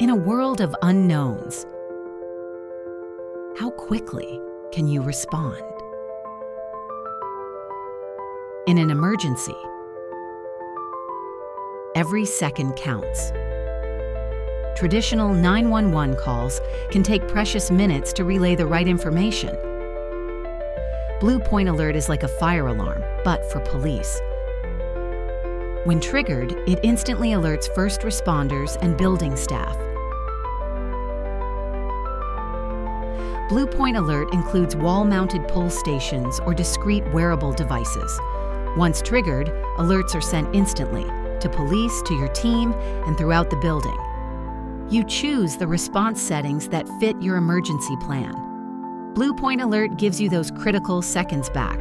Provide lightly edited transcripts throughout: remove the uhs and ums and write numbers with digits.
In a world of unknowns, how quickly can you respond? In an emergency, every second counts. Traditional 911 calls can take precious minutes to relay the right information. BluePoint Alert is like a fire alarm, but for police. When triggered, it instantly alerts first responders and building staff. BluePoint Alert includes wall-mounted pull stations or discrete wearable devices. Once triggered, alerts are sent instantly to police, to your team, and throughout the building. You choose the response settings that fit your emergency plan. BluePoint Alert gives you those critical seconds back.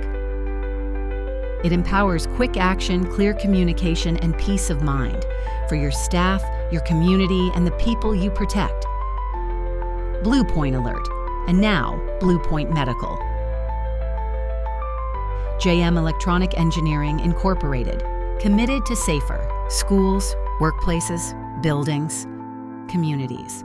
It empowers quick action, clear communication, and peace of mind for your staff, your community, and the people you protect. BluePoint Alert, and now BluePoint Medical. JM Electronic Engineering Incorporated, committed to safer schools, workplaces, buildings, communities.